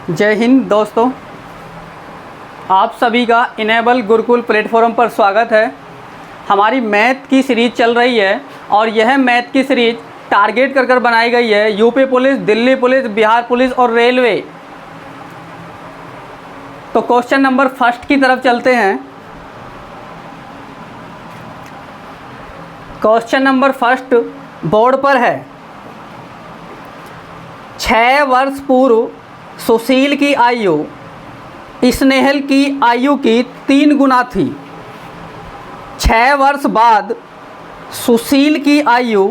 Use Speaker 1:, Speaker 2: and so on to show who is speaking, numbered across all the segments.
Speaker 1: जय हिंद दोस्तों, आप सभी का इनेबल गुरुकुल प्लेटफॉर्म पर स्वागत है। हमारी मैथ की सीरीज़ चल रही है और यह मैथ की सीरीज़ टारगेट कर बनाई गई है UP police, Delhi police, Bihar police और रेलवे। तो क्वेश्चन नंबर फर्स्ट की तरफ चलते हैं। क्वेश्चन नंबर फर्स्ट बोर्ड पर है। 6 वर्ष पूर्व सुशील की आयु स्नेहल की आयु की 3 गुना थी। 6 वर्ष बाद सुशील की आयु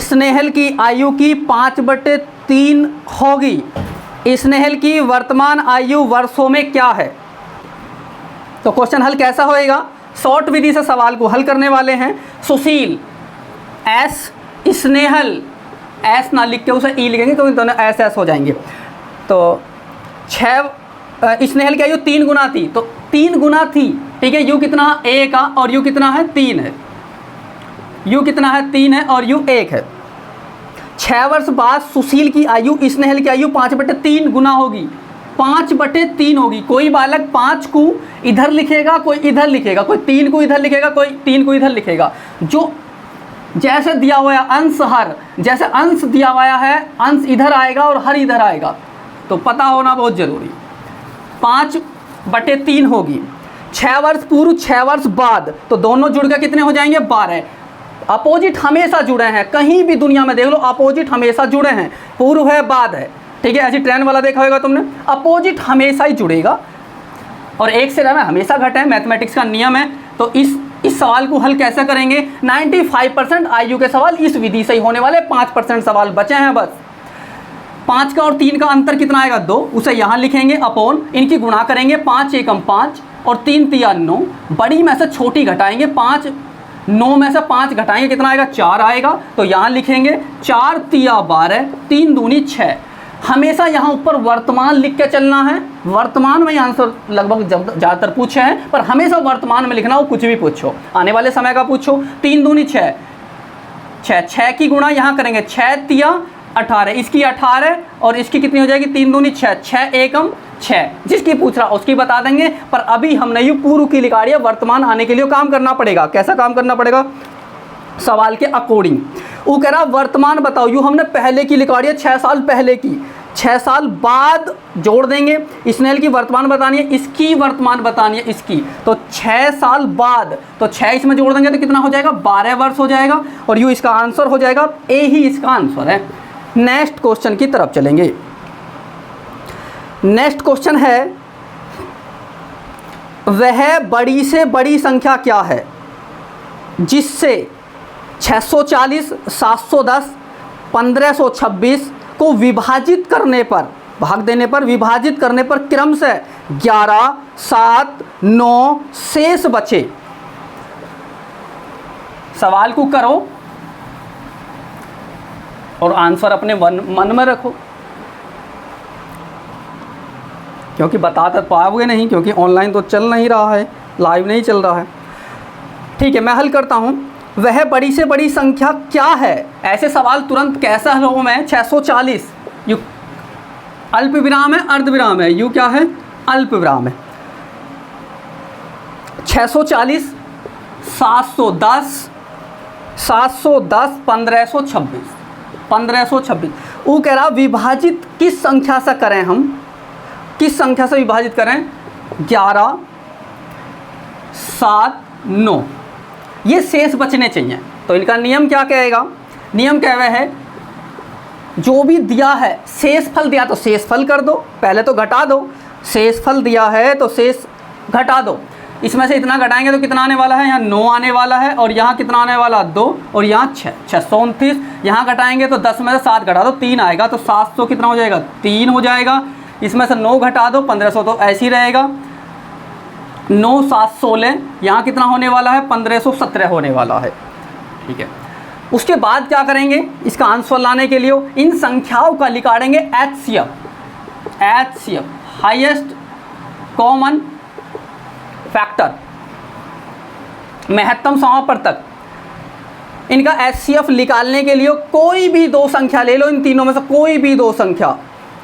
Speaker 1: स्नेहल की आयु की 5/3 होगी। स्नेहल की वर्तमान आयु वर्षों में क्या है? तो क्वेश्चन हल कैसा होएगा? शॉर्ट विधि से सवाल को हल करने वाले हैं। सुशील एस, स्नेहल एस ना लिख के उसे ई लिखेंगे तो दोनों एस एस हो जाएंगे। तो 6 स्नेहल की आयु 3 गुना थी, तो 3 गुना थी, ठीक है। यू कितना है? 1 का, और यू कितना है? 3 है। यू कितना है? 3 है और यू 1 है। 6 वर्ष बाद सुशील की आयु स्नेहल की आयु 5/3 गुना होगी। 5/3 होगी। कोई बालक 5 को इधर लिखेगा, कोई इधर लिखेगा, कोई 3 को इधर लिखेगा, कोई 3 को इधर लिखेगा। जो जैसे दिया हुआ है अंश हर, जैसे अंश दिया हुआ है, अंश इधर आएगा और हर इधर आएगा, तो पता होना बहुत जरूरी। 5/3 होगी। 6 वर्ष पूर्व, 6 वर्ष बाद, तो दोनों जुड़ के कितने हो जाएंगे? 12। अपोजिट हमेशा जुड़े हैं, कहीं भी दुनिया में देख लो अपोजिट हमेशा जुड़े हैं। पूर्व है, बाद है, ठीक है। ऐसी ट्रेन वाला देखा होगा तुमने, अपोजिट हमेशा ही जुड़ेगा और एक से रहना हमेशा घटे, मैथमेटिक्स का नियम है। तो इस सवाल को हल कैसे करेंगे? 95% आयु के सवाल इस विधि से ही होने वाले। 5% सवाल बचे हैं बस। 5 का और 3 का अंतर कितना आएगा? 2। उसे यहाँ लिखेंगे अपॉन, इनकी गुणा करेंगे। 5 एकम 5 और 3 तिया 9। बड़ी में से छोटी घटाएंगे, 5 9 में से 5 घटाएंगे, कितना आएगा? 4 आएगा। तो यहाँ लिखेंगे 4 तिया 12, 3 दूनी 6। हमेशा यहाँ ऊपर वर्तमान लिख के चलना है। वर्तमान में आंसर लगभग ज़्यादातर पूछे हैं, पर हमेशा वर्तमान में लिखना हो, कुछ भी पूछो, आने वाले समय का पूछो। 3 दूनी 6, 6 की गुणा यहाँ करेंगे, 6 तिया 18, इसकी 18 और इसकी कितनी हो जाएगी? 3 दूनी 6, 6 एकम 6। जिसकी पूछ रहा उसकी बता देंगे, पर अभी हमने ये पूर्व की लिखा रही है। वर्तमान आने के लिए काम करना पड़ेगा। कैसा काम करना पड़ेगा? सवाल के अकॉर्डिंग। वो कह रहा वर्तमान बताओ। यू हमने पहले की लिखा रही है, 6 साल पहले की। 6 साल बाद जोड़ देंगे। स्नेहल की वर्तमान बतानी है, इसकी वर्तमान बतानी है, इसकी। तो 6 साल बाद, तो 6 इसमें जोड़ देंगे तो कितना हो जाएगा? 12 वर्ष हो जाएगा और यू इसका आंसर हो जाएगा। ए ही इसका आंसर है। नेक्स्ट क्वेश्चन की तरफ चलेंगे। नेक्स्ट क्वेश्चन है, वह बड़ी से बड़ी संख्या क्या है जिससे 640, 710, 1526 को विभाजित करने पर, भाग देने पर, विभाजित करने पर क्रम से 11, 7, 9 शेष बचे। सवाल को करो और आंसर अपने मन में रखो, क्योंकि बता तो पाओगे नहीं, क्योंकि ऑनलाइन तो चल नहीं रहा है, लाइव नहीं चल रहा है। ठीक है, मैं हल करता हूँ। वह बड़ी से बड़ी संख्या क्या है? ऐसे सवाल तुरंत कैसा हल हो? मैं 640, यू अल्प विराम है, अर्ध विराम है, यू क्या है? अल्प विराम है। 640, 710, 1526, 1526। वो कह रहा विभाजित किस संख्या से करें हम? किस संख्या से विभाजित करें? 11, 7, 9, ये शेष बचने चाहिए। तो इनका नियम क्या कहेगा? नियम कह रहा है जो भी दिया है, शेष फल दिया तो शेष फल कर दो, पहले तो घटा दो। शेष फल दिया है तो शेष घटा दो। इसमें से इतना घटाएंगे तो कितना आने वाला है? यहाँ 9 आने वाला है और यहाँ कितना आने वाला? 2 और यहाँ 6, 629। यहाँ घटाएंगे तो 10 में से 7 घटा दो, 3 आएगा, तो 700 कितना हो जाएगा? 3 हो जाएगा। इसमें से 9 घटा दो, 1500 तो ऐसे ही रहेगा। 9, 7, 16, यहाँ कितना होने वाला है? 1517 होने वाला है, ठीक है। उसके बाद क्या करेंगे? इसका आंसर लाने के लिए इन संख्याओं का निकालेंगे HCF, हाईएस्ट कॉमन फैक्टर, महत्तम समापवर्तक। इनका HCF निकालने के लिए कोई भी 2 संख्या ले लो, इन तीनों में से कोई भी 2 संख्या,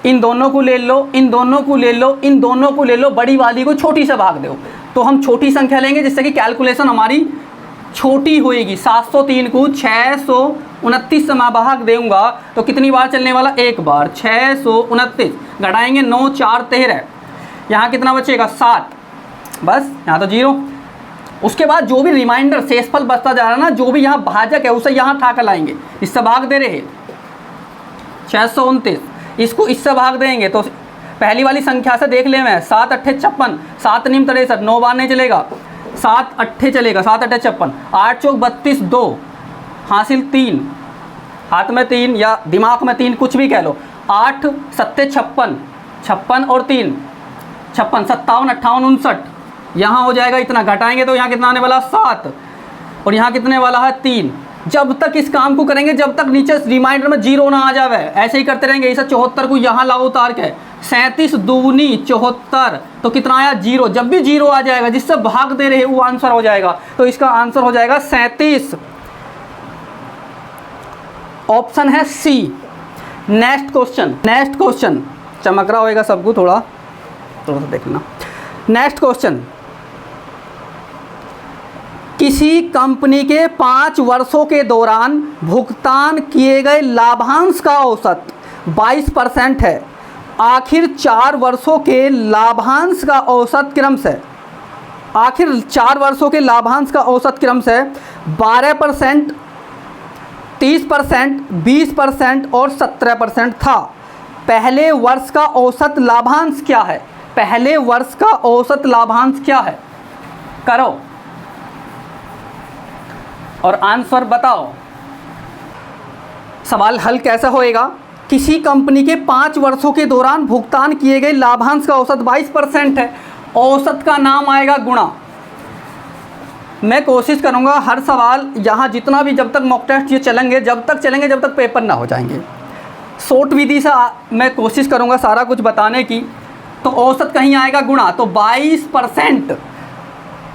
Speaker 1: इन दोनों को ले लो, इन दोनों को ले लो, इन दोनों को ले लो, बड़ी वाली को छोटी से भाग दो। तो हम छोटी संख्या लेंगे जिससे कि कैलकुलेशन हमारी छोटी होएगी। 703 को 629 से मैं भाग दूंगा तो कितनी बार चलने वाला, एक बार। 629 घटाएंगे 9 4 13, यहाँ कितना बचेगा 7, बस यहाँ तो 0। उसके बाद जो भी रिमाइंडर शेषफल बचता जा रहा है ना, जो भी यहाँ भाजक है उसे यहाँ ठाकर लाएंगे, इससे भाग दे रहे 629, इसको इससे भाग देंगे तो पहली वाली संख्या से देख ले मैं, 7 8 56, 7 9 63, 9 बार नहीं चलेगा, 7 8 चलेगा, 7 8 56, 8 4 32, 2 हासिल 3, हाथ में 3 या दिमाग में 3 कुछ भी कह लो, 8 7 56, 56 और 3 56, 57 58 59, यहाँ हो जाएगा इतना। घटाएंगे तो यहाँ कितना आने वाला 7 और यहाँ कितने वाला है 3। जब तक इस काम को करेंगे जब तक नीचे रिमाइंडर में 0 ना आ जावे, ऐसे ही करते रहेंगे। इसे 74 को यहाँ लाओ उतार के, 37 दूनी 74, तो कितना आया 0। जब भी 0 आ जाएगा जिससे भाग दे रहे वो आंसर हो जाएगा, तो इसका आंसर हो जाएगा 37। ऑप्शन है सी। नेक्स्ट क्वेश्चन चमक रहा होगा सबको, थोड़ा सा देख लेना। नेक्स्ट क्वेश्चन, किसी कंपनी के 5 वर्षों के दौरान भुगतान किए गए लाभांश का औसत 22% है। आखिर 4 वर्षों के लाभांश का औसत क्रमशः 12%, 30%, 20% और 17% था। पहले वर्ष का औसत लाभांश क्या है? पहले वर्ष का औसत लाभांश क्या है? करो और आंसर बताओ। सवाल हल कैसा होएगा? किसी कंपनी के 5 वर्षों के दौरान भुगतान किए गए लाभांश का औसत 22% है। औसत का नाम आएगा गुणा। मैं कोशिश करूंगा हर सवाल यहाँ जितना भी जब तक मॉक टेस्ट ये चलेंगे जब तक पेपर ना हो जाएंगे, शॉर्ट विधि से मैं कोशिश करूंगा सारा कुछ बताने की। तो औसत कहीं आएगा गुणा, तो 22%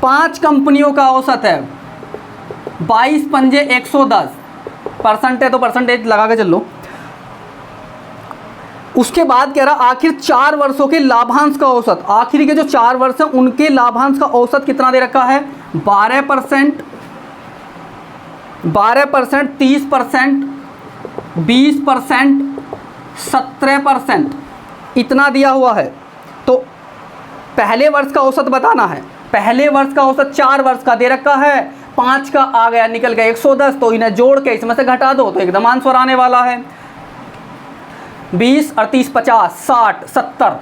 Speaker 1: 5 कंपनियों का औसत है। 22 पंजे 110, परसेंट है तो परसेंटेज लगा के चल लो। उसके बाद कह रहा आखिर 4 वर्षों के लाभांश का औसत, आखिरी के जो 4 वर्ष हैं उनके लाभांश का औसत कितना दे रखा है? 12%, 30%, 20%, 17% इतना दिया हुआ है। तो पहले वर्ष का औसत बताना है। पहले वर्ष का औसत 4 वर्ष का दे रखा है, 5 का आ गया निकल गया 110, तो इन्हें जोड़ के इसमें से घटा दो तो एकदम आंसर आने वाला है। 20 38 50 60 70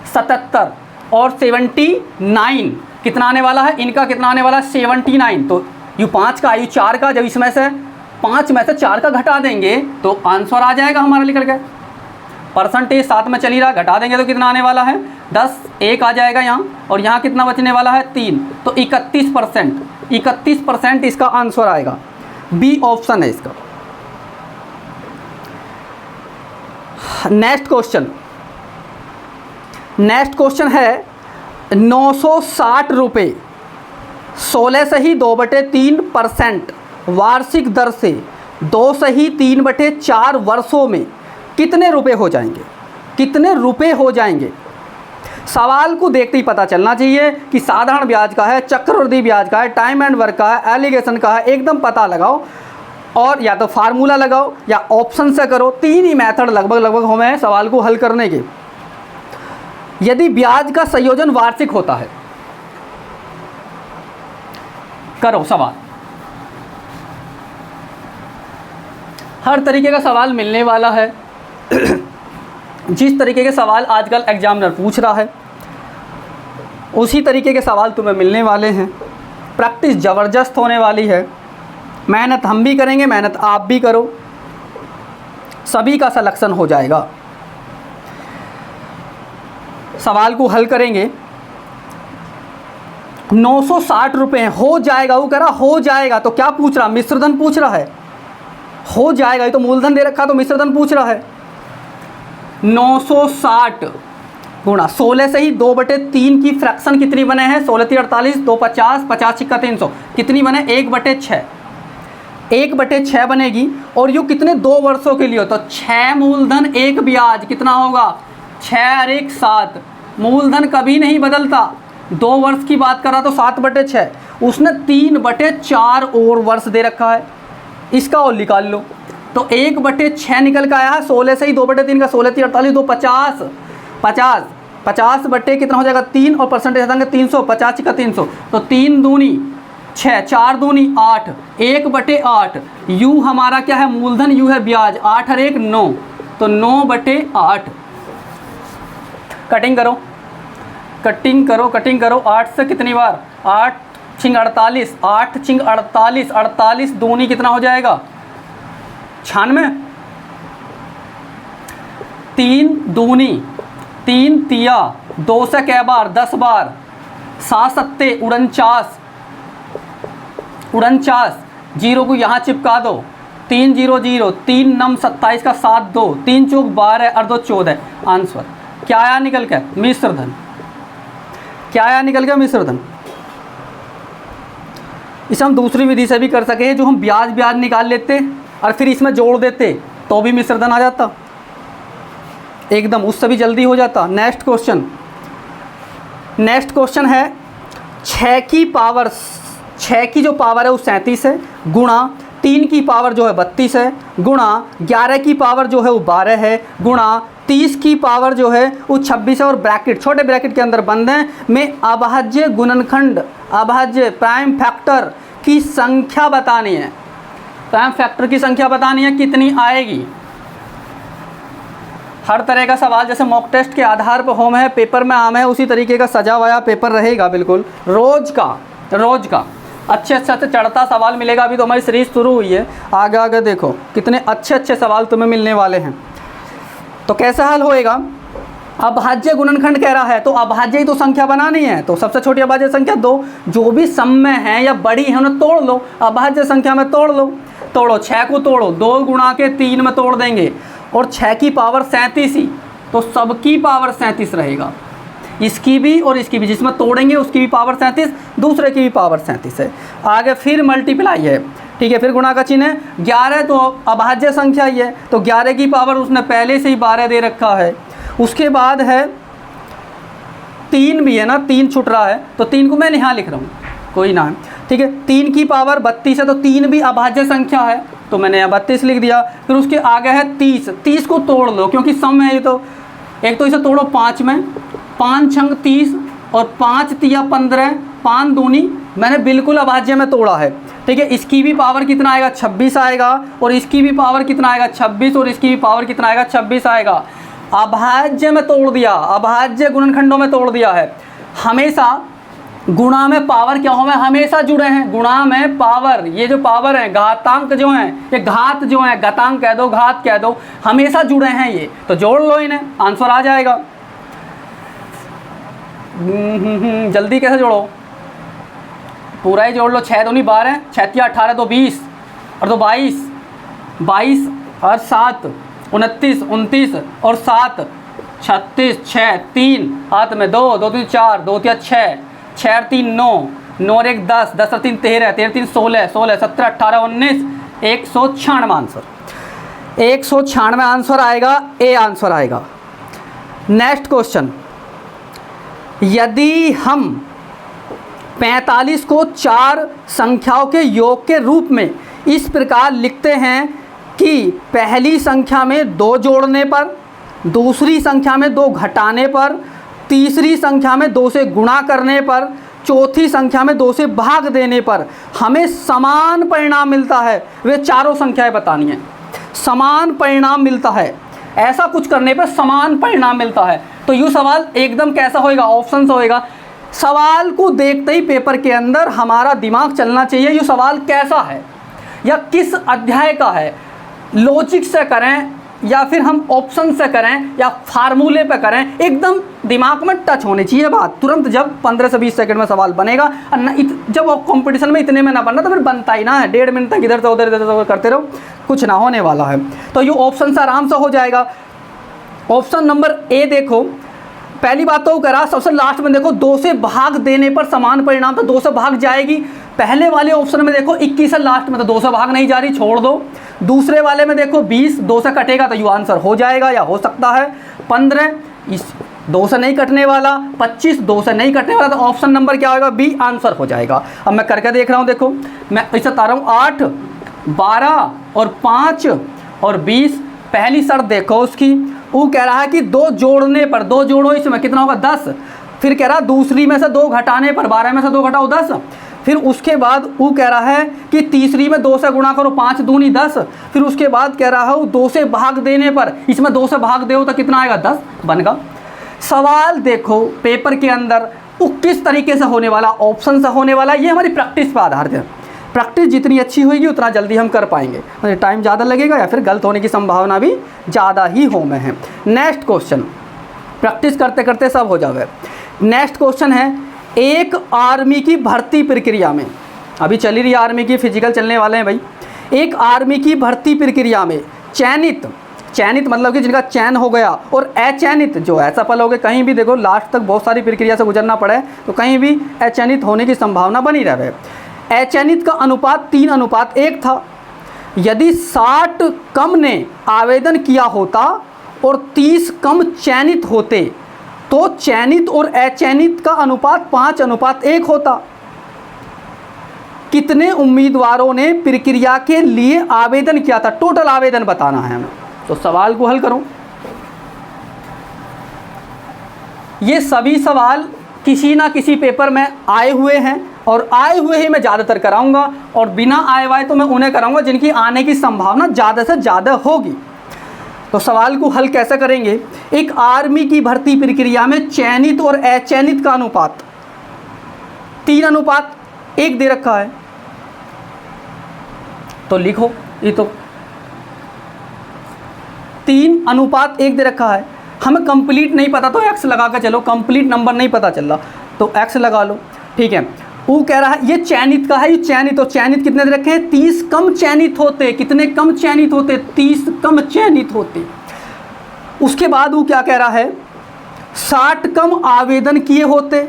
Speaker 1: 77 और 79 कितना आने वाला है? इनका कितना आने वाला है? 79। तो यू 5 का यू 4 का जब इसमें से 5 में से 4 का घटा देंगे तो आंसर आ जाएगा हमारा निकल गया। परसेंटेज साथ में चली रहा, घटा देंगे तो कितना आने वाला है? 10, 1 आ जाएगा यहाँ और यहाँ कितना बचने वाला है? 3, तो 31%। 31% इसका आंसर आएगा। बी ऑप्शन है इसका। नेक्स्ट क्वेश्चन है 960 रुपये 16 सही 2/3% वार्षिक दर से 2 सही 3/4 वर्षों में कितने रुपए हो जाएंगे? कितने रुपए हो जाएंगे? सवाल को देखते ही पता चलना चाहिए कि साधारण ब्याज का है, चक्रवृद्धि ब्याज का है, टाइम एंड वर्क का है, एलिगेशन का है। एकदम पता लगाओ और या तो फार्मूला लगाओ या ऑप्शन से करो। 3 ही मेथड लगभग हमें सवाल को हल करने के। यदि ब्याज का संयोजन वार्षिक होता है, करो सवाल। हर तरीके का सवाल मिलने वाला है। जिस तरीके के सवाल आजकल एग्जामिनर पूछ रहा है उसी तरीके के सवाल तुम्हें मिलने वाले हैं। प्रैक्टिस ज़बरदस्त होने वाली है। मेहनत हम भी करेंगे, मेहनत आप भी करो, सभी का सिलेक्शन हो जाएगा। सवाल को हल करेंगे। 960 रुपये हो जाएगा, वो कह रहा हो जाएगा, तो क्या पूछ रहा? मिश्रधन पूछ रहा है। हो जाएगा, ये तो मूलधन दे रखा तो मिश्रधन पूछ रहा है। 960 गुणा 16 से ही 2/3 की फ्रैक्शन कितनी बने हैं? 16 3 48, 2 50, 50 6 300 कितनी बने? 1/6। 1/6 बनेगी और यू कितने 2 वर्षों के लिए हो, तो 6 मूलधन 1 ब्याज कितना होगा 6 और 1 7। मूलधन कभी नहीं बदलता, 2 वर्ष की बात कर रहा तो 7/6, उसने 3/4 और वर्ष दे रखा है, इसका और निकाल लो। तो 1/6 निकल के आया है 16 से ही, 2/3 का 16 3 48 2 50 50 50 बटे कितना हो जाएगा 3 और परसेंटेज हटाएंगे 300, 50 का 300, तो 3 दूनी 6 4 दूनी 8, 1/8। यू हमारा क्या है मूलधन, यू है ब्याज, 8 और 1 9, तो 9/8। कटिंग करो कटिंग करो कटिंग करो, 8 से कितनी बार 8 छिंग 48, 8 छिंग 48, 48 दूनी कितना हो जाएगा 96, 3 दूनी 3 तिया 2 से कै बार 10 बार, 7 सत्ते 49 49, जीरो को यहाँ चिपका दो, 3 0 0, 3 नम 27 का 7 2, 3 चौक 12 और 2 14। आंसर क्या आया निकल के मिश्र धन, क्या आया निकल के मिश्र धन। इसे हम दूसरी विधि से भी कर सके, जो हम ब्याज ब्याज निकाल लेते और फिर इसमें जोड़ देते तो भी मिश्र धन आ जाता एकदम, उससे भी जल्दी हो जाता। नेक्स्ट क्वेश्चन है 6 की पावर, 6 की जो पावर है वो 37 है, गुणा 3 की पावर जो है 32 है, गुणा 11 की पावर जो है वो 12 है, गुणा 30 की पावर जो है वो 26 है, और ब्रैकेट छोटे ब्रैकेट के अंदर बंद है में अभाज्य गुणनखंड, अभाज्य प्राइम फैक्टर की संख्या बतानी है। प्राइम फैक्टर की संख्या बतानी है कितनी आएगी। हर तरह का सवाल जैसे मॉक टेस्ट के आधार पर होम है, पेपर में आम है, उसी तरीके का सजा हुआ पेपर रहेगा बिल्कुल रोज का अच्छे से चढ़ता सवाल मिलेगा। अभी तो हमारी सीरीज शुरू हुई है, आगे आगे देखो कितने अच्छे सवाल तुम्हें मिलने वाले हैं। तो कैसा हल होएगा, अभाज्य गुणनखंड कह रहा है तो अभाज्य ही तो संख्या बनानी है, तो सबसे छोटी अभाज्य संख्या 2, जो भी सम में है या बड़ी है उन्हें तोड़ लो, अभाज्य संख्या में तोड़ो 6 को तोड़ो, 2 गुणा के 3 में तोड़ देंगे, और 6 की पावर 37 ही, तो सबकी पावर 37 रहेगा, इसकी भी और इसकी भी, जिसमें तोड़ेंगे उसकी भी पावर 37, दूसरे की भी पावर 37 है। आगे फिर मल्टीप्लाई है, ठीक है, फिर गुणा का चिन्ह है, 11 तो अभाज्य संख्या ही है, तो 11 की पावर उसने पहले से ही 12 दे रखा है। उसके बाद है 3 भी है ना, 3 छूट रहा है, तो 3 को मैं यहाँ लिख रहा हूँ, कोई ना, ठीक है, 3 की पावर 32 है, तो 3 भी अभाज्य संख्या है, तो मैंने यहाँ 32 लिख दिया। फिर उसके आगे है 30 को तोड़ लो क्योंकि सम है ये, तो एक तो इसे तोड़ो 5 में, 5 छंग 30 और 5 तिया 15, 5 दूनी मैंने बिल्कुल अभाज्य में तोड़ा है, ठीक है। इसकी भी पावर कितना आएगा 26 आएगा, और इसकी भी पावर कितना आएगा 26, और इसकी भी पावर कितना आएगा 26 आएगा। अभाज्य में तोड़ दिया, अभाज्य गुणनखंडों में तोड़ दिया है। हमेशा गुणा में पावर क्या हो, हमेशा जुड़े हैं, गुणा में पावर, ये जो पावर है घातांक जो हैं, ये घात जो है, घातांक कह दो घात कह दो, हमेशा जुड़े हैं ये, तो जोड़ लो इन्हें, आंसर आ जाएगा। जल्दी कैसे जोड़ो, पूरा ही जोड़ लो, 6 दूनी 12, 6 तिया 18, 2 20 और 2 22, 22 और 7 29, 29 और 7 36, 6 3 हाथ में 2 2 3 4, 2 तिया 6, 6 और 3 9, 9 और 1 10, 10 और 3 13, 13 3 16, 16 17 18 19, 196 आंसर, 196 आंसर आएगा, ए आंसर आएगा। नेक्स्ट क्वेश्चन, यदि हम 45 को 4 संख्याओं के योग के रूप में इस प्रकार लिखते हैं कि पहली संख्या में 2 जोड़ने पर, दूसरी संख्या में 2 घटाने पर, तीसरी संख्या में 2 से गुणा करने पर, चौथी संख्या में 2 से भाग देने पर हमें समान परिणाम मिलता है, वे चारों संख्याएं बतानी है। समान परिणाम मिलता है, ऐसा कुछ करने पर समान परिणाम मिलता है, तो यूँ सवाल एकदम कैसा होएगा, ऑप्शन से होएगा। सवाल को देखते ही पेपर के अंदर हमारा दिमाग चलना चाहिए, ये सवाल कैसा है या किस अध्याय का है, लॉजिक से करें या फिर हम ऑप्शन से करें या फार्मूले पे करें, एकदम दिमाग में टच होनी चाहिए बात तुरंत। जब 15 से 20 सेकंड में सवाल बनेगा, जब वो कंपटीशन में इतने में ना बनना तो फिर बनता ही ना है, 1.5 मिनट तक इधर से उधर करते रहो, कुछ ना होने वाला है। तो ये ऑप्शन से आराम से हो जाएगा। ऑप्शन नंबर ए देखो, पहली बात तो करा, सबसे लास्ट में देखो 2 से भाग देने पर समान परिणाम, तो 2 से भाग जाएगी पहले वाले ऑप्शन में देखो 21 है लास्ट में, तो 2 से भाग नहीं जा रही, छोड़ दो। दूसरे वाले में देखो 20 2 से कटेगा तो यू आंसर हो जाएगा या हो सकता है। 15 इस 2 से नहीं कटने वाला, 25 2 से नहीं कटने वाला, तो ऑप्शन नंबर क्या होगा, बी आंसर हो जाएगा। अब मैं करके देख रहा हूँ, देखो मैं इसे बता रहा हूँ 8 12 और 5 और 20। पहली शर्त देखो उसकी, वो कह रहा है कि 2 जोड़ने पर, 2 जोड़ो इसमें कितना होगा 10। फिर कह रहा दूसरी में से 2 घटाने पर, 12 में से 2 घटाओ 10। फिर उसके बाद वो कह रहा है कि तीसरी में 2 से गुणा करो, 5 दूनी 10। फिर उसके बाद कह रहा है 2 से भाग देने पर, इसमें 2 से भाग दो तो कितना आएगा 10 बनेगा। सवाल देखो पेपर के अंदर वो किस तरीके से होने वाला, ऑप्शन से होने वाला, ये हमारी प्रैक्टिस पर आधारित है। प्रैक्टिस जितनी अच्छी होगी उतना जल्दी हम कर पाएंगे, टाइम ज़्यादा लगेगा या फिर गलत होने की संभावना भी ज़्यादा ही हो में है। नेक्स्ट क्वेश्चन, प्रैक्टिस करते करते सब हो जावे। नेक्स्ट क्वेश्चन है, एक आर्मी की भर्ती प्रक्रिया में, अभी चली रही आर्मी की, फिजिकल चलने वाले हैं भाई। एक आर्मी की भर्ती प्रक्रिया में चयनित मतलब कि जिनका चयन हो गया और अचयनित जो असफल हो गए, कहीं भी देखो लास्ट तक बहुत सारी प्रक्रिया से गुजरना पड़े तो कहीं भी अचयनित होने की संभावना बनी रहे। अचयनित का अनुपात 3:1 था। यदि 60 कम ने आवेदन किया होता और 30 कम चयनित होते तो चयनित और अचयनित का अनुपात 5:1 होता। कितने उम्मीदवारों ने प्रक्रिया के लिए आवेदन किया था, टोटल आवेदन बताना है हमें। तो सवाल को हल करो। ये सभी सवाल किसी ना किसी पेपर में आए हुए हैं और आए हुए ही मैं ज़्यादातर कराऊंगा, और बिना आए हुए तो मैं उन्हें कराऊंगा जिनकी आने की संभावना ज़्यादा से ज़्यादा होगी। तो सवाल को हल कैसे करेंगे, एक आर्मी की भर्ती प्रक्रिया में चयनित और अचयनित का अनुपात 3:1 दे रखा है, तो लिखो, ये तो 3:1 दे रखा है। हमें कंप्लीट नहीं पता तो x लगा कर चलो, कंप्लीट नंबर नहीं पता चल रहा तो x लगा लो, ठीक है। वो कह रहा है ये चयनित का है, ये चयनित, तो चयनित कितने दे रखे हैं, 30 कम चयनित होते। कितने कम चयनित होते, 30 कम चयनित होते। उसके बाद वो क्या कह रहा है, 60 कम आवेदन किए होते।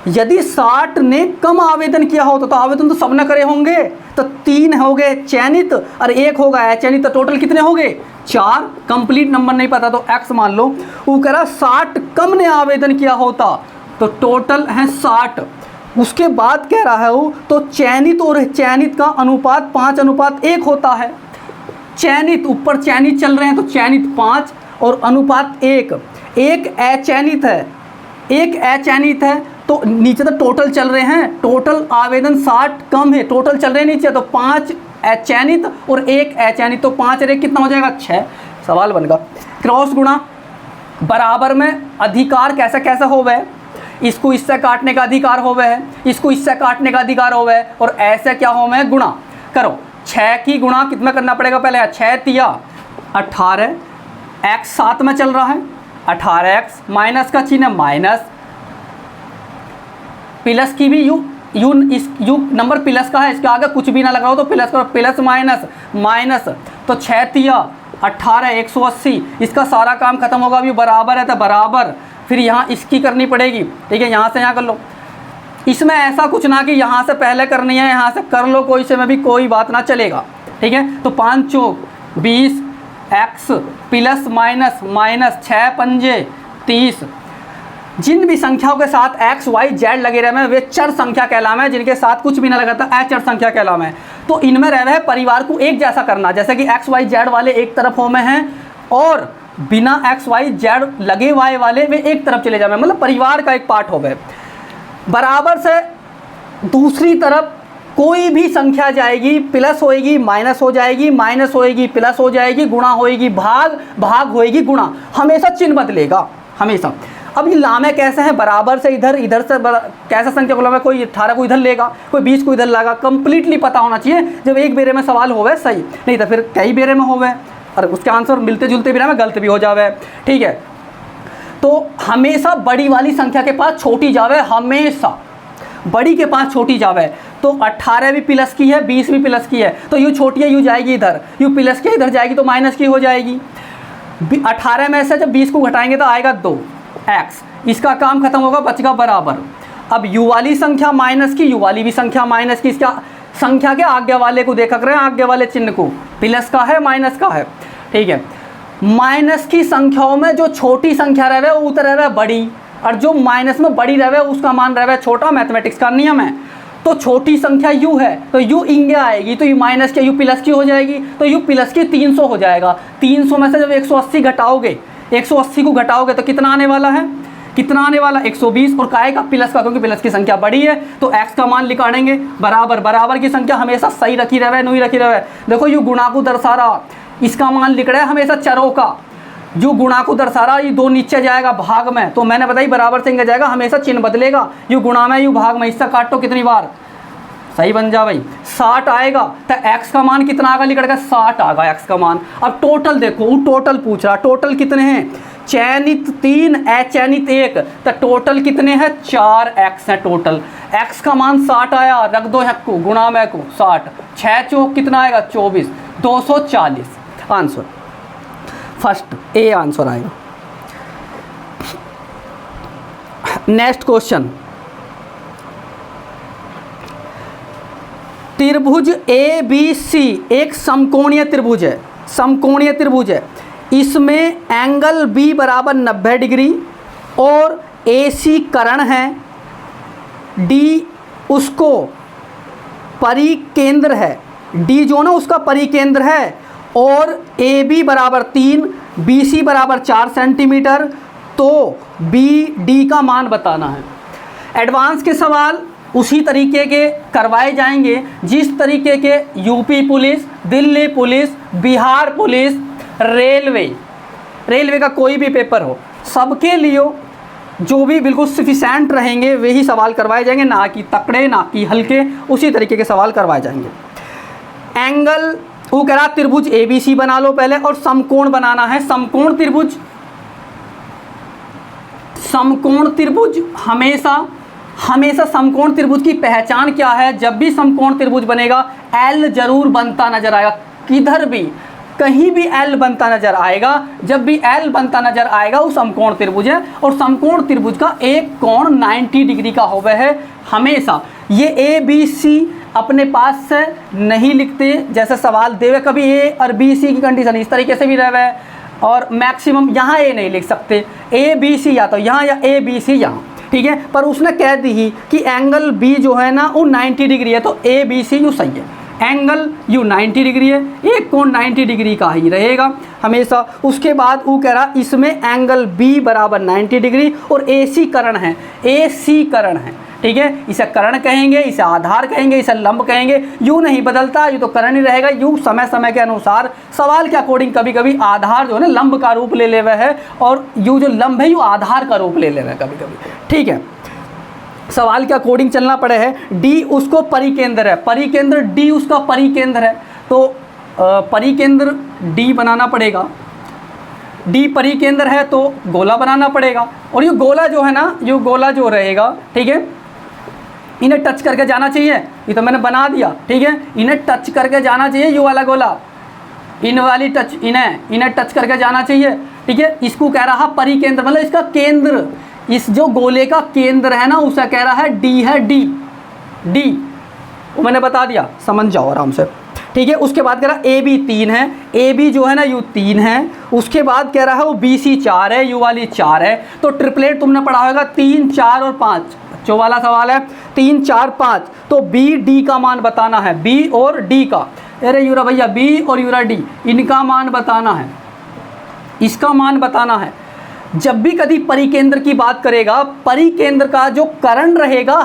Speaker 1: यदि 60 ने कम आवेदन किया होता तो आवेदन तो सबने करे होंगे, तो 3 हो गए चयनित और 1 होगा अचयनित, तो टोटल कितने हो गए 4। कंप्लीट नंबर नहीं पता तो x मान लो। वो कह रहा 60 कम ने आवेदन किया होता तो टोटल है 60। उसके बाद कह रहा है वो, तो चयनित और चयनित का अनुपात 5:1 होता है। चयनित ऊपर चयनित चल रहे हैं तो चयनित 5 और अनुपात 1। एक अचयनित है, एक अचयनित है, तो नीचे तो टोटल चल रहे हैं, टोटल आवेदन 60 कम है, टोटल चल रहे हैं नीचे, तो 5 अचयनित और 1 अचयनित, तो 5 और 1 कितना हो जाएगा 6। सवाल बनेगा क्रॉस गुणा बराबर में अधिकार कैसे कैसे हो गए, इसको इससे काटने का अधिकार हो गए है, इसको इससे काटने का अधिकार हो गए, और ऐसे क्या हो गए गुणा करो। 6 की गुणा कितना करना पड़ेगा, पहले 6 तिया 18, x 7 में चल रहा है, 18x माइनस का चिन्ह माइनस, प्लस की भी यू नंबर प्लस का है, इसके आगे कुछ भी ना लगाओ तो प्लस करो, प्लस माइनस माइनस, तो 6 तिया 18 180, इसका सारा काम खत्म होगा। अभी बराबर है तो बराबर, फिर यहाँ इसकी करनी पड़ेगी, ठीक है, यहाँ से यहाँ कर लो। इसमें ऐसा कुछ ना कि यहाँ से पहले करनी है, यहाँ से कर लो, कोई से में भी कोई बात ना चलेगा, ठीक है। तो 5 चौक 20 x प्लस माइनस माइनस 6 पंजे 30। जिन भी संख्याओं के साथ x y z लगे रहे हैं वे चर संख्या कहलाम है, जिनके साथ कुछ भी ना लगा था अचर संख्या कहलाम है। तो इनमें रह रहे परिवार को एक जैसा करना, जैसे कि x y z वाले एक तरफ हो में हैं और बिना x y z लगे y वाले वे एक तरफ चले जाए, मतलब परिवार का एक पार्ट हो गए। बराबर से दूसरी तरफ कोई भी संख्या जाएगी, प्लस होएगी माइनस हो जाएगी, माइनस होएगी प्लस हो जाएगी, गुणा होएगी भाग, भाग होएगी गुणा, हमेशा चिन्ह बदलेगा हमेशा। अब ये लामे कैसे हैं, बराबर से इधर, इधर से कैसा संख्या को लामे, कोई 18 को इधर लेगा, कोई 20 को इधर लाएगा, कंप्लीटली पता होना चाहिए जब एक बेरे में सवाल होवे सही, नहीं तो फिर कई बेरे में होवे और उसके आंसर मिलते जुलते भी रहे में गलत भी हो जावे, ठीक है। तो हमेशा बड़ी वाली संख्या के पास छोटी जावे, हमेशा बड़ी के पास छोटी जावे। तो 18 भी प्लस की है, 20 भी प्लस की है, तो यू छोटी है, यू जाएगी इधर, यू प्लस की इधर जाएगी तो माइनस की हो जाएगी। 18 में से जब 20 को घटाएंगे तो आएगा 2x, इसका काम खत्म होगा, बचेगा बराबर। अब u वाली संख्या माइनस की, u वाली भी संख्या माइनस की, इसका संख्या के आगे वाले को देखा करें, आगे वाले चिन्ह को, प्लस का है माइनस का है, ठीक है। माइनस की संख्याओं में जो छोटी संख्या रहे वो उतर रहे बड़ी, और जो माइनस में बड़ी रहे उसका मान रहे छोटा। मैथमेटिक्स का नियम है। तो छोटी संख्या u है तो u इंगे आएगी, तो u माइनस की u प्लस की हो जाएगी, तो u प्लस की 300 हो जाएगा। 300 में से जब 180 घटाओगे, 180 को घटाओगे तो कितना आने वाला है, कितना आने वाला 120, और काय का प्लस का, क्योंकि प्लस की संख्या बड़ी है तो x का मान निकालेंगे बराबर। बराबर की संख्या हमेशा सही रखी रहे, नहीं रखी रहे। देखो यू गुणा को दर्शा रहा, इसका मान लिख रहा है हमेशा चरों का, जो गुणा को दर्शा रहा, ये 2 नीचे जाएगा भाग में, तो मैंने बताई बराबर से इंगे जाएगा, हमेशा चिन्ह बदलेगा, यू गुणा में यू भाग में, इससे काटो कितनी बार, सही बन जा भाई, 60 आएगा। तो x का मान कितना आएगा, लिख रहा 60 आएगा x का मान। अब टोटल देखो, वो टोटल पूछ रहा, टोटल कितने हैं, चयनित 3 अचयनित 1, तो टोटल कितने हैं, 4x है टोटल। x का मान 60 आया, रख दो हक को, गुणा में को 60, 6 चौक कितना आएगा 24, 240 आंसर, फर्स्ट ए आंसर आएगा। नेक्स्ट क्वेश्चन, त्रिभुज ए बी सी एक समकोणीय त्रिभुज है, समकोणीय त्रिभुज है, इसमें एंगल बी बराबर 90 डिग्री और ए सी कर्ण है, डी उसको परिकेंद्र है, डी जो ना उसका परिकेंद्र है, और ए बी बराबर 3, बी सी बराबर 4 सेंटीमीटर, तो बी डी का मान बताना है। एडवांस के सवाल उसी तरीके के करवाए जाएंगे जिस तरीके के UP police, Delhi police, Bihar police, railway का कोई भी पेपर हो, सबके लिए जो भी बिल्कुल सफिशेंट रहेंगे वही सवाल करवाए जाएंगे, ना कि तकड़े ना कि हल्के, उसी तरीके के सवाल करवाए जाएंगे। एंगल वो कह रहा त्रिभुज ए बी सी बना लो पहले, और समकोण बनाना है। समकोण त्रिभुज, समकोण त्रिभुज हमेशा समकोण त्रिभुज की पहचान क्या है, जब भी समकोण त्रिभुज बनेगा एल जरूर बनता नजर आएगा, किधर भी कहीं भी एल बनता नजर आएगा। जब भी एल बनता नजर आएगा वो समकोण त्रिभुज है, और समकोण त्रिभुज का एक कोण 90 डिग्री का होवे है हमेशा। ये ए बी सी अपने पास से नहीं लिखते, जैसे सवाल देवे कभी ए और बी सी की कंडीशन इस तरीके से भी रहे, और मैक्सिमम यहाँ ए नहीं लिख सकते, ए बी सी या तो यहाँ या ए बी सी यहाँ, ठीक है। पर उसने कह दी ही कि एंगल बी जो है ना वो 90 डिग्री है, तो ए बी सी यू सही है, एंगल यू 90 डिग्री है, एक कोण 90 डिग्री का ही रहेगा हमेशा। उसके बाद वो कह रहा इसमें एंगल बी बराबर 90 डिग्री और ए सी कर्ण है, ए सी कर्ण है, ठीक है। इसे कर्ण कहेंगे, इसे आधार कहेंगे, इसे लंब कहेंगे, यू नहीं बदलता, यू तो कर्ण ही रहेगा। यू समय समय के अनुसार सवाल के अकॉर्डिंग कभी कभी आधार जो है ना लंब का रूप ले लेवे है, और यू जो लंब है यू आधार का रूप ले लेवे है कभी कभी, ठीक है। सवाल के अकॉर्डिंग चलना पड़े है। डी उसको परिकेंद्र है, परिकेंद्र डी उसका परिकेंद्र है, तो परिकेंद्र डी बनाना पड़ेगा। डी परिकेंद्र है तो गोला बनाना पड़ेगा, और ये गोला जो है ना, ये गोला जो रहेगा, ठीक है, इन्हें टच करके जाना चाहिए। ये तो मैंने बना दिया, ठीक है, इन्हें टच करके जाना चाहिए, ये वाला गोला, इन वाली टच, इन्हें टच करके जाना चाहिए, ठीक है। इसको कह रहा परिकेंद्र, मतलब इसका केंद्र, इस जो गोले का केंद्र है ना उसे कह रहा है डी है, डी वो मैंने बता दिया, समझ जाओ आराम से, ठीक है। उसके बाद कह रहा ए बी 3 है, ए बी जो है ना यू 3 है। उसके बाद कह रहा है वो बी सी 4 है, यू वाली 4 है। तो ट्रिपलेट तुमने पढ़ा होगा 3, 4 और 5, जो वाला सवाल है 3, 4, 5, तो बी डी का मान बताना है, बी और डी का, अरे यूरा भैया बी और यूरा डी इनका मान बताना है, इसका मान बताना है। जब भी कभी परिकेंद्र की बात करेगा, परिकेंद्र का जो कर्ण रहेगा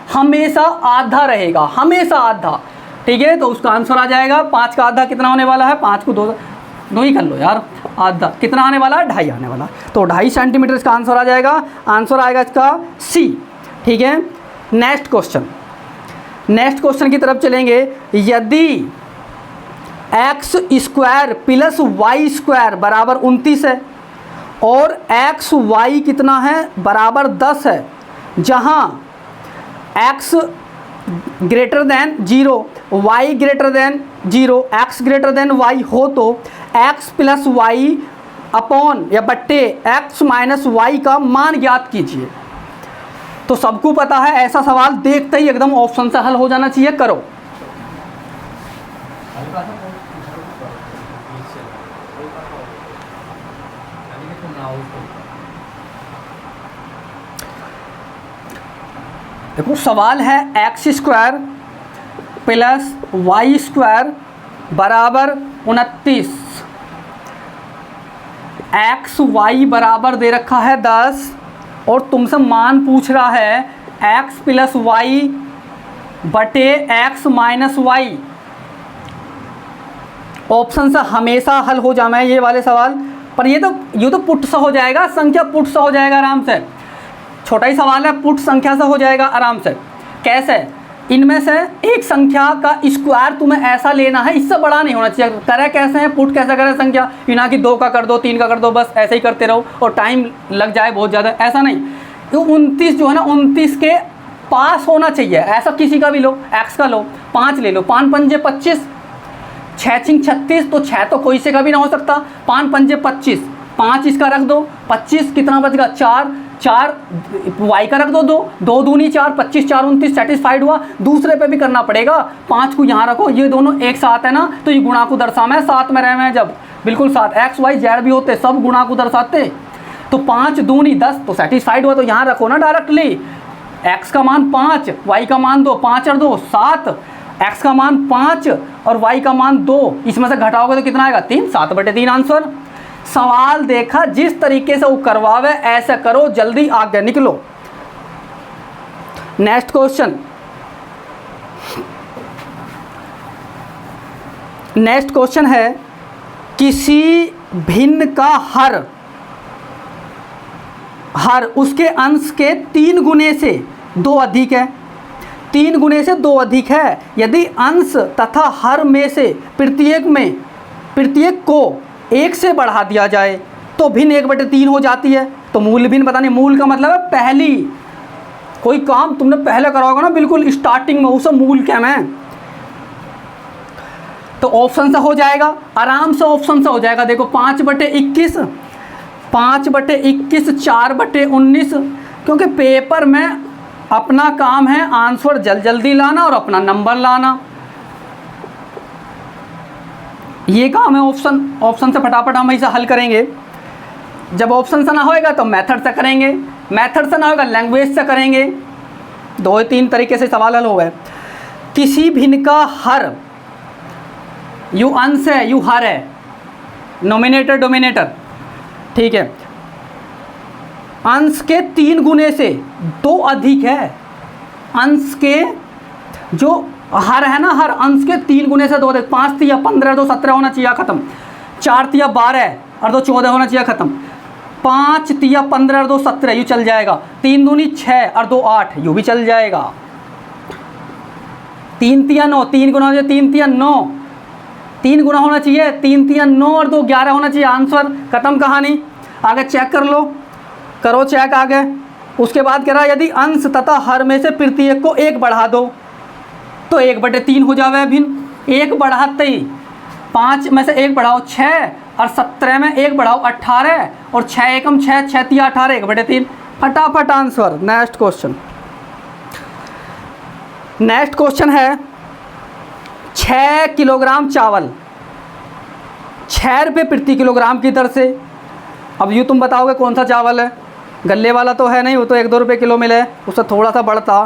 Speaker 1: हमेशा आधा रहेगा, हमेशा आधा, ठीक है। तो उसका आंसर आ जाएगा 5 का आधा कितना होने वाला है, 5 को 2 ही कर लो यार, आधा कितना आने वाला है, 2.5 आने वाला, तो 2.5 सेंटीमीटर इसका आंसर आ जाएगा। आंसर आएगा इसका सी, ठीक है। नेक्स्ट क्वेश्चन की तरफ चलेंगे। यदि x square plus y square बराबर 29 है और एक्स वाई कितना है बराबर 10 है, जहाँ x greater than 0, y greater than 0, x greater than y हो, तो एक्स प्लस वाई अपॉन या बट्टे एक्स माइनस वाई का मान ज्ञात कीजिए। तो सबको पता है, ऐसा सवाल देखते ही एकदम ऑप्शन से हल हो जाना चाहिए। करो। देखो सवाल है x square plus y square बराबर 29। एक्स वाई बराबर दे रखा है 10 और तुमसे मान पूछ रहा है एक्स प्लस वाई बटे एक्स माइनस वाई। ऑप्शन से हमेशा हल हो जाना है ये वाले सवाल, पर ये तो पुट सा हो जाएगा, संख्या पुट सा हो जाएगा आराम से। छोटा ही सवाल है, पुट संख्या से हो जाएगा आराम से। कैसे? इनमें से एक संख्या का स्क्वायर तुम्हें ऐसा लेना है, इससे बड़ा नहीं होना चाहिए। करे कैसे हैं, पुट कैसे करें संख्या, ये ना कि 2 का कर दो 3 का कर दो, बस ऐसे ही करते रहो और टाइम लग जाए बहुत ज़्यादा, ऐसा नहीं। तो 29 जो है ना 29 के पास होना चाहिए, ऐसा किसी का भी लो, एक्स का लो, 5 ले लो, 5 पंजे 25, 6 छिंग 36, तो 6 तो कोई से का भी ना हो सकता, 5 पंजे 25, 5 इसका रख दो, 25 कितना बचेगा 4 वाई का रख दो 2 दूनी 4, 25 4 29, सेटिस्फाइड हुआ। दूसरे पे भी करना पड़ेगा, 5 को यहाँ रखो, ये दोनों एक साथ है ना, तो ये गुणा को दर्शाना है, साथ में रहे हैं जब बिल्कुल साथ, एक्स वाई जेड भी होते सब गुणा को दर्शाते, तो 5 दूनी 10 तो सेटिस्फाइड हुआ, तो यहाँ रखो ना डायरेक्टली। एक्स का मान 5, वाई का मान 2, 5 और 2 7, एक्स का मान 5 और वाई का मान 2, इसमें से घटाओगे तो कितना आएगा 3, 7/3 आंसर। सवाल देखा जिस तरीके से वो करवावे ऐसे करो, जल्दी आगे निकलो। नेक्स्ट क्वेश्चन, नेक्स्ट क्वेश्चन है किसी भिन्न का हर उसके अंश के 3 गुने से 2 अधिक है, 3 गुने से 2 अधिक है। यदि अंश तथा हर में से प्रत्येक को 1 से बढ़ा दिया जाए तो भिन्न 1/3 हो जाती है। तो मूल भिन्न पता नहीं, मूल का मतलब है पहली कोई काम तुमने पहले करा होगा ना, बिल्कुल स्टार्टिंग में, उसे मूल क्या है। तो ऑप्शन से हो जाएगा, आराम से ऑप्शन से हो जाएगा। देखो 5/21, 5/21, 4/19, क्योंकि पेपर में अपना काम है आंसर जल्दी लाना और अपना नंबर लाना, ये काम है। ऑप्शन से फटाफट हम ऐसा हल करेंगे। जब ऑप्शन से ना होएगा तो मेथड से करेंगे, मेथड से ना होगा लैंग्वेज से करेंगे। 2-3 तरीके से सवाल हल हो गए। किसी भिन्न का हर, यू अंश है यू हर है, नोमिनेटर डोमिनेटर, ठीक है। अंश के 3 गुने से 2 अधिक है, अंश के जो हर है ना, हर अंश के 3 गुने से 2 अधिक। 5 तिया 15, 2 17 होना चाहिए खत्म। 4 तिया 12 और 2 14 होना चाहिए खत्म। 5 तिया 15 और 2 17 यूँ चल जाएगा। 3 दूनी 6 और 2 8 यूँ भी चल जाएगा। 3 तिया 9, 3 गुना हो जाए 3 तिया 9, 3 गुना होना चाहिए, 3 तिया 9 और 2 11 होना चाहिए। आंसर खत्म कहानी। आगे चेक कर लो, करो चेक आगे। उसके बाद कह रहा यदि अंश तथा हर में से प्रत्येक को 1 बढ़ा दो तो 1/3 हो जावे भिन्न। 1 बढ़ाते ही 5 में से 1 बढ़ाओ 6 और 17 में 1 बढ़ाओ 18 और 6 एकम 6, 6 तिया 18, 1/3 फटाफट answer. Next question, next question है 6 किलोग्राम चावल 6 रुपये प्रति किलोग्राम की दर से। अब यूँ तुम बताओगे कौन सा चावल है, गले वाला तो है नहीं, वो तो 1-2 रुपये किलो मिले, उससे थोड़ा सा बढ़ता,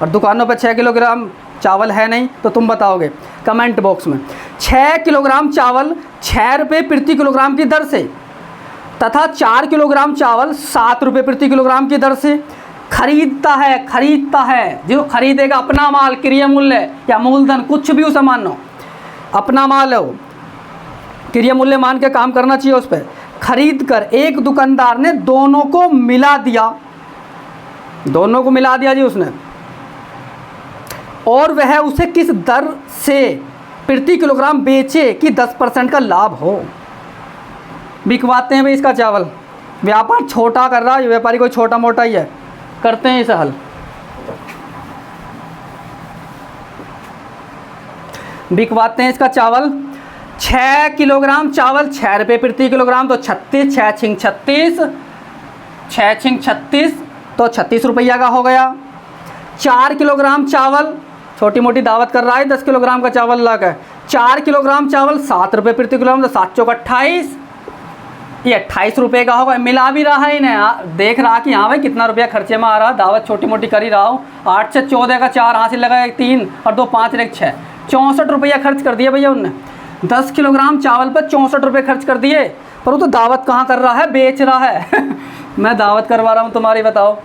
Speaker 1: और दुकानों पे 6 किलोग्राम चावल है नहीं, तो तुम बताओगे कमेंट बॉक्स में। 6 किलोग्राम चावल 6 रुपये प्रति किलोग्राम की दर से तथा 4 किलोग्राम चावल 7 रुपये प्रति किलोग्राम की दर से खरीदता है। जो खरीदेगा अपना माल, क्रिया मूल्य या मूलधन कुछ भी उसे मानो, अपना माल है वो, क्रिया मूल्य मान के काम करना चाहिए उस पर। खरीद कर एक दुकानदार ने दोनों को मिला दिया जी उसने, और वह उसे किस दर से प्रति किलोग्राम बेचे कि 10% का लाभ हो। बिकवाते हैं भाई इसका चावल, व्यापार छोटा कर रहा है व्यापारी, कोई छोटा मोटा ही है, करते हैं इसे हल। बिकवाते हैं इसका चावल। 6 किलोग्राम चावल 6 रुपये प्रति किलोग्राम, तो 36, 6 छिंग 36, 6 छिंग 36 तो 36 रुपया का हो गया। 4 किलोग्राम चावल, छोटी मोटी दावत कर रहा है, 10 किलोग्राम का चावल ला कर, 4 किलोग्राम चावल 7 रुपये प्रति किलोग्राम, तो 7 चौक 28, ये 28 रुपये का होगा। मिला भी रहा है इन्हें, देख रहा कि हाँ भाई कितना रुपया खर्चे में आ रहा, दावत छोटी मोटी कर ही रहा हूँ। 8 से 14 का 4 हाथ से लगा, 1 3 और 2 5 1 6, 64 रुपया खर्च कर दिया भैया उनने। 10 किलोग्राम चावल पर 64 रुपये खर्च कर दिए, पर वो तो दावत कहाँ कर रहा है, बेच रहा है मैं दावत करवा रहा हूँ तुम्हारी, बताओ।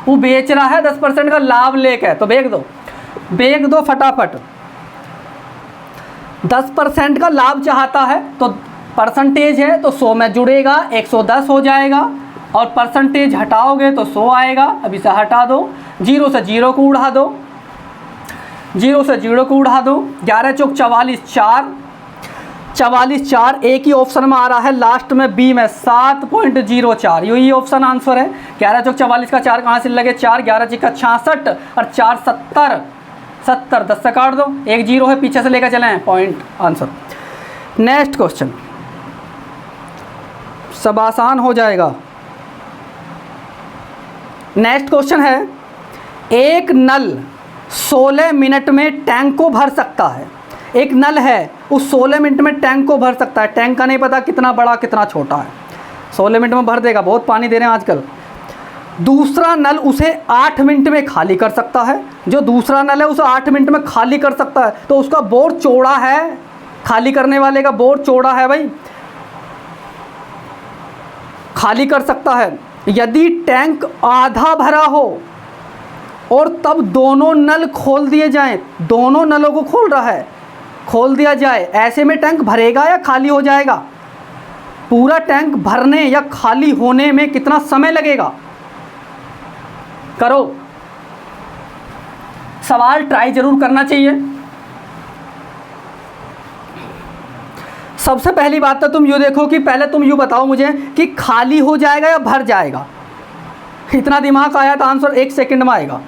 Speaker 1: वो बेच रहा है 10% का लाभ लेकर, तो बेच दो फटाफट। 10% का लाभ चाहता है तो परसेंटेज है तो 100 में जुड़ेगा, 110 हो जाएगा, और परसेंटेज हटाओगे तो 100 आएगा। अभी से हटा दो, 0 से 0 को उड़ा दो, 0 से 0 को उड़ा दो। 11 चौक 44 4, 44 4, एक ही ऑप्शन में आ रहा है लास्ट में बी में 7.04, यही ऑप्शन आंसर है। 11 चौक 44 का 4 कहाँ से लगे 4, 11 चिक्का 66 और 4 70, 10 से काट दो, 1 0 है, पीछे से लेकर चले हैं, पॉइंट आंसर। नेक्स्ट क्वेश्चन, सब आसान हो जाएगा। नेक्स्ट क्वेश्चन है, एक नल 16 मिनट में टैंक को भर सकता है। एक नल है, उस 16 मिनट में टैंक को भर सकता है। टैंक का नहीं पता कितना बड़ा कितना छोटा है, 16 मिनट में भर देगा, बहुत पानी दे रहे हैं आजकल। दूसरा नल उसे 8 मिनट में खाली कर सकता है। जो दूसरा नल है उसे 8 मिनट में खाली कर सकता है, तो उसका बोर चौड़ा है, खाली करने वाले का बोर चौड़ा है भाई, खाली कर सकता है। यदि टैंक आधा भरा हो और तब दोनों नल खोल दिए जाएं, दोनों नलों को खोल रहा है, खोल दिया जाए, ऐसे में टैंक भरेगा या खाली हो जाएगा? पूरा टैंक भरने या खाली होने में कितना समय लगेगा? करो, सवाल ट्राई जरूर करना चाहिए। सबसे पहली बात तो तुम यूँ देखो कि पहले तुम यूँ बताओ मुझे कि खाली हो जाएगा या भर जाएगा। इतना दिमाग आया तो आंसर 1 सेकंड में आएगा।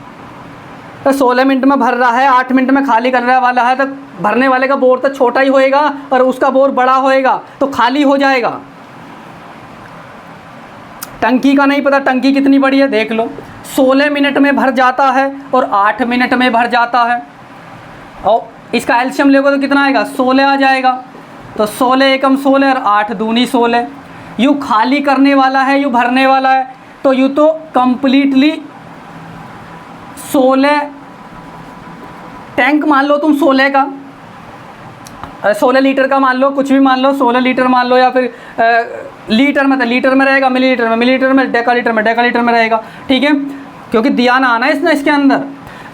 Speaker 1: तो 16 मिनट में भर रहा है, 8 मिनट में खाली करने वाला है, तो भरने वाले का बोर तो छोटा ही होएगा और उसका बोर बड़ा होएगा, तो खाली हो जाएगा। टंकी का नहीं पता टंकी कितनी बड़ी है, देख लो। 16 मिनट में भर जाता है और 8 मिनट में भर जाता है, और इसका एलसीएम लेगा तो कितना आएगा, 16 आ जाएगा। तो 16 एकम 16 और 8 दूनी 16। यूँ खाली करने वाला है, यूँ भरने वाला है, तो यूँ तो कंप्लीटली 16 टैंक मान लो तुम 16 का, 16 लीटर का मान लो, कुछ भी मान लो, 16 लीटर मान लो, या फिर लीटर में, तो लीटर में रहेगा, मिलीलीटर में, मिलीलीटर में, डेकालीटर में, डेकालीटर में रहेगा, ठीक है, क्योंकि दिया ना आना है इसने इसके अंदर।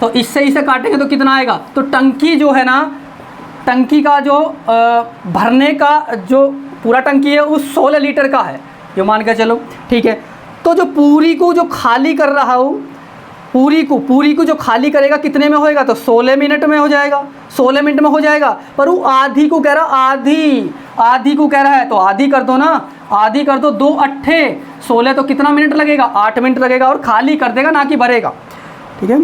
Speaker 1: तो इससे इसे काटेंगे तो कितना आएगा? तो टंकी जो है ना, टंकी का जो भरने का जो पूरा टंकी है उस 16 लीटर का है, ये मान के चलो, ठीक है। तो जो पूरी को जो खाली कर रहा हूँ, पूरी को जो खाली करेगा कितने में होएगा? तो 16 मिनट में हो जाएगा, 16 मिनट में हो जाएगा। पर वो आधी को कह रहा, आधी को कह रहा है, तो आधी कर दो ना, आधी कर दो, 2 8 16, तो कितना मिनट लगेगा? 8 मिनट लगेगा, और खाली कर देगा ना कि भरेगा, ठीक है।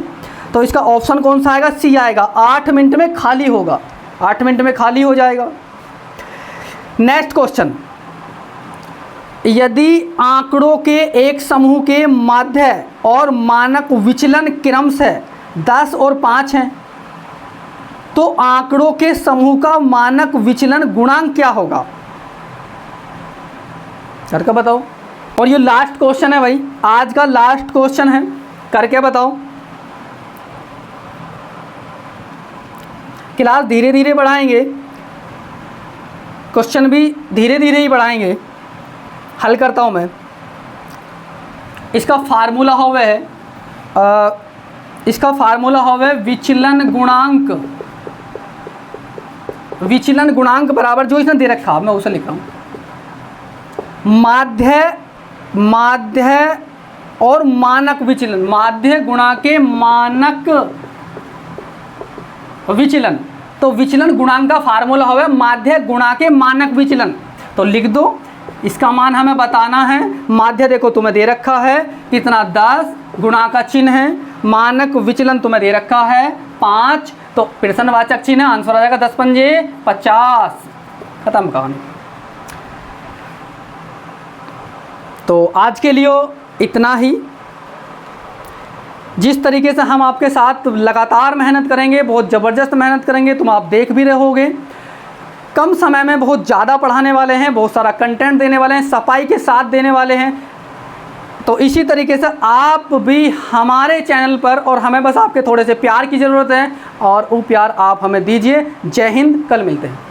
Speaker 1: तो इसका ऑप्शन कौन सा आएगा? सी आएगा, 8 मिनट में खाली होगा, 8 मिनट में खाली हो जाएगा। नेक्स्ट क्वेश्चन, यदि आंकड़ों के एक समूह के माध्य और मानक विचलन क्रमशः 10 और 5 हैं, तो आंकड़ों के समूह का मानक विचलन गुणांक क्या होगा? करके बताओ। और ये लास्ट क्वेश्चन है भाई, आज का लास्ट क्वेश्चन है, करके बताओ। क्लास धीरे धीरे बढ़ाएंगे, क्वेश्चन भी धीरे धीरे ही बढ़ाएंगे। हल करता हूँ मैं। इसका फार्मूला होवे है, इसका फार्मूला होवे विचलन गुणांक। विचलन गुणांक बराबर जो इसने दे रखा, मैं उसे लिख रहा हूँ, माध्य और मानक विचलन, माध्य गुणा के मानक विचलन। तो विचलन गुणांक का फार्मूला होगा माध्य गुणा के मानक विचलन। तो लिख दो, इसका मान हमें बताना है। माध्य देखो तुम्हें दे रखा है कितना, 10, गुणा का चिन्ह है, मानक विचलन तुम्हें दे रखा है 5, तो प्रश्नवाचक चिन्ह, आंसर आ जाएगा 10 पंजे 50। खत्म कहानी। तो आज के लिए इतना ही। जिस तरीके से हम आपके साथ लगातार मेहनत करेंगे, बहुत ज़बरदस्त मेहनत करेंगे, तुम आप देख भी रहोगे। कम समय में बहुत ज़्यादा पढ़ाने वाले हैं, बहुत सारा कंटेंट देने वाले हैं, सफाई के साथ देने वाले हैं। तो इसी तरीके से आप भी हमारे चैनल पर, और हमें बस आपके थोड़े से प्यार की ज़रूरत है, और वो प्यार आप हमें दीजिए। जय हिंद, कल मिलते हैं।